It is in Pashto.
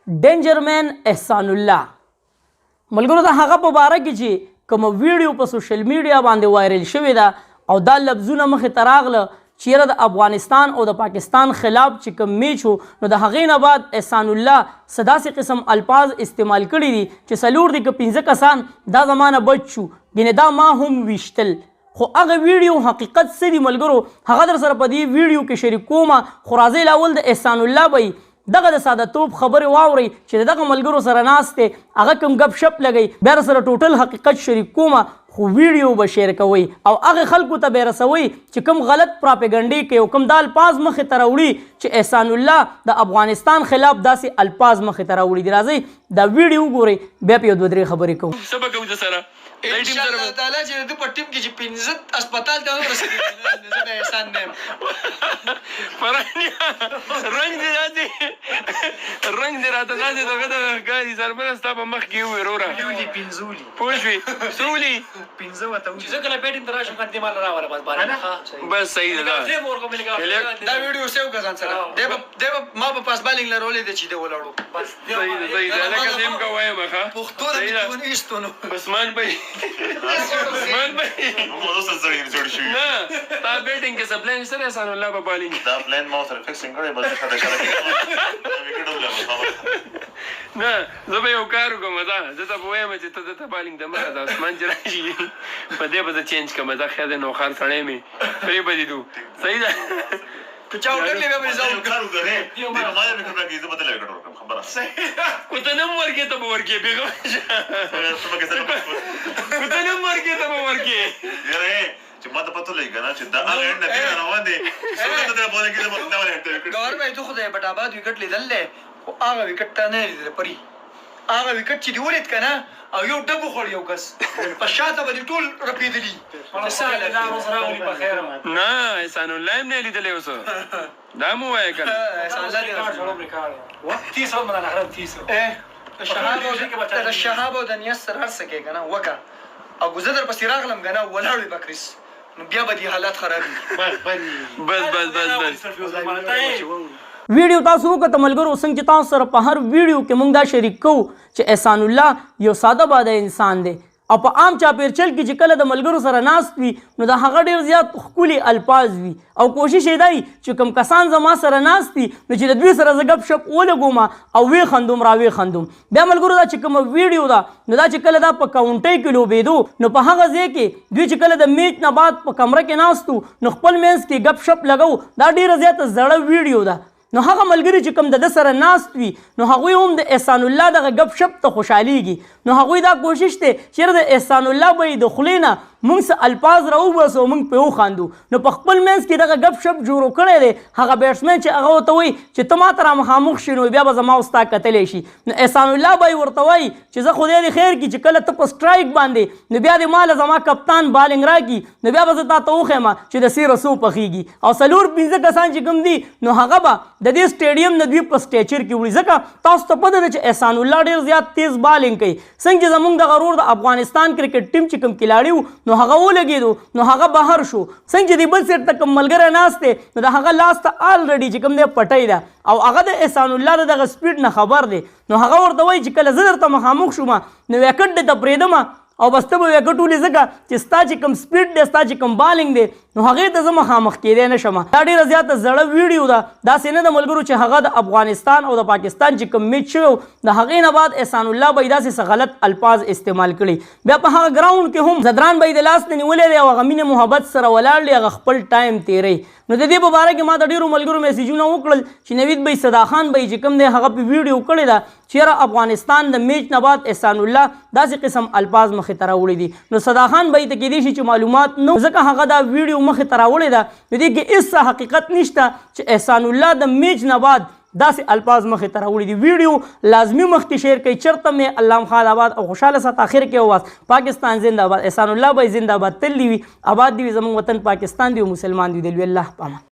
ډینجرمین احسان الله. ملګرو د هغه په باره کې چې کومه ویډیو په سوشل میډیا باندې وایرل شوې ده او دا لفظونه مخې ته راغله چیرې د افغانستان او د پاکستان خلاف چې کوم میچ و نو د هغې نه بعد احسان الله څه داسې قسم الفاظ استعمال کړي دي چې څلور دي که پنځه کسان دا زمانه بچ شو، یعنې دا ما هم ویشتل. خو هغه ویډیو حقیقت څه دي ملګرو هغه در سره په دې ویډیو کې شریک کومه. خو راځئ لاول د احسان الله به دغه د ساده توپ خبرې واورئ چې دغه ملګرو سره ناست دی هغه کوم گپ شپ لګوي، بیا سره ټوټل حقیقت شریک کومه. خو ویډیو به شیر کوئ او هغه خلکو ته به رسوئ چې کوم غلط پراپیګنډې کوي او کوم دا الفاظ مخې ته راوړي چې احسان الله د افغانستان خلاف داسې الفاظ مخې ته راوړي دي. راځئ دا ویډیو وګورئ بیا په یو دوه درې خبرې کوو. څه به کوو د سره ان شاء الله تعالی چې د په ټیم کې چې 15 هسپتال ته ورسېږي زه د احسان نیم رنګ دې راځي رنګ دې راته راځي دغه د ګاډي سربره ستا په مخ کې ووایي وروره پوه شوې څه ولي چې زه کله بیټینګ ته راشم دې مال راوله بس صحیح ده دا ویډیو سیو کړه ځان سره دی به ما په پاس بالینګ لرولې دی چې دی ولاړو صحیح ده لکه زه هم که وایم ښه پښتو د دې ونه ایستو نو بسمان بھائی عثمان بھائی نه تا بیټینګ کې سپلین سره احسان الله په بالینګ دا پلان ما سره فکسینګ کړی بس ښه نه زه به یو کار وکړم زه ته به وایم چې ته دته بالینګ ته مه راځه اسمان چې راشي په دې به زه چینج کړم دا ښه دی نوښار سړی مې پرې به دې دو صحیح ده که چا وکړلې بیا به زه کار وکړې ما دې فکر کړی زه به دلته وکړم خبره خو ته نه ورکې ته به ورکې بېغمه خو ته نه ورکې ته به ورکې یاره چې ما ته پته لګي که نه چې دا هغه اند نه روان دی څنګه ته بوله کې دا ولې هټه وکړ ګور به ته خدای پټ آباد وکټ لیدل له او هغه وکټ ته نه لیدل پري هغه وکټ چې دی ولید کنه او یو ډبو خور یو کس په شاته به ټول رپیدلی نه احسان الله هم نه لیدلی اوس دا مو وایه کنه د شهاب او د نیت سره هر څه کوي کنه وکه او زه در پسې راغلم کنه ولاړ وي بکریس نو بیا به دې حالات خراب وي بس ویډیو تاسو وکړه ملګرو څنګه چې تاسو سره په هر ویډیو کې موږ دا شریک کوو چې احسان الله یو ساده باده انسان دی او په عام چاپیرچل کې چې کله د ملګرو سره ناست وي نو د هغه ډېر زیات ښکلي الفاظ وي او کوشش یې دی چې کوم کسان زما سره ناست دي نو چې د دوی سره زه ګپ شپ ولګوم او ویې خندوم را ویې خندوم. بیا ملګرو دا چې کومه ویډیو ده نو دا چې کله دا په کاونټۍ کې لوبېدو نو په هغه ځای کې دوی چې کله د میچ نه بعد په کمره کې ناست وو نو خپل منځ کې ګپ شپ لګو دا ډېره زیاته زړه ویډیو ده. نو هغه ملګري چې کوم د سره ناست وي نو هغوی هم د احسان الله دغه ګپ شپ ته خوشحالیږي نو هغوی دا کوشش دی چې د احسان الله به یې د خولې نه موږ څه الفاظ راوباسو او موږ پرې وخاندو نو په خپل منځ کې دغه ګپ شپ جوړ کړی دی هغه بیټسمین چې هغه ورته وایي چې ته ما ته را مخامخ شي نو بیا به زما او ستا کتلی شي نو احسان الله به یې ورته وایي چې زه خدای دې خیر کړي چې کله ته په سټرایک باندې نو بیا دې ما له زما کپتان بالینګ راکړي نو بیا به زه تا ته وښیم چې د سیره څو پخېږي او څلور پنځه کسان چې کوم دي نو هغه به د دې سټیډیم نه دوی په سټیچر کې وړي ځکه تاسو ته پته ده چې احسان الله ډېر زیات تیز بالینګ کوي څنګه چې زموږ دغه ورور د افغانستان کرکټ ټیم چې کوم کلاړي وو نو هغه ولګېدو نو هغه بهر شو څنګه چې د بل سیټ ته کوم ملګری ناست دی نو د هغه لاس ته الریډي چې کوم دی پټۍ ده او هغه د احسان الله د دغه سپیډ نه خبر دی نو هغه ورته وایي چې کله زه درته مخامخ شوم نو ویکټ دې ته پرېږدم او بس ته به ویکټ ولې ځکه چې ستا چې کوم سپیډ دی ستا چې کوم بالینګ دی نو هغې ته زه مخامخ کېدی نه شم. دا ډېره زیاته زړه ویډیو ده داسې نه د ملګرو چې هغه د افغانستان او د پاکستان چې کوم میچ شوی د هغې نه بعد احسان الله به یې داسې څه غلط الفاظ استعمال کړي بیا په هغه ګراونډ کې هم زدران به یې د لاس نه نیولی دی او هغه مینې محبت سره ولاړ دی هغه خپل ټایم تېروي. نو د دې په باره کې ما د ډېرو ملګرو میسیجونه وکړل چې نوید بھائی صدا خان بھائی چې کوم دی هغه په ویډیو کړې ده چې یاره افغانستان د میچ نه بعد احسان الله داسې قسم الفاظ مخې ته راوړي دي نو صدا خان بھائی ته کېدای شي چې معلومات نه ځکه هغه دا ویډیو مخې ته راوړې ده نو دې کې هېڅ حقیقت نشته چې احسان الله د میچ نه بعد داسې الفاظ مخې ته راوړي دي. ویډیو لازمي مخکې شیر کوئ چېرته مې الله خان آباد او خوشحاله سات آخر کې وواست پاکستان زنده آباد احسان الله بھائی زنده آباد تل دې وي آباد دې وي زموږ وطن پاکستان دې وي مسلمان دې وي د لوی الله په امان.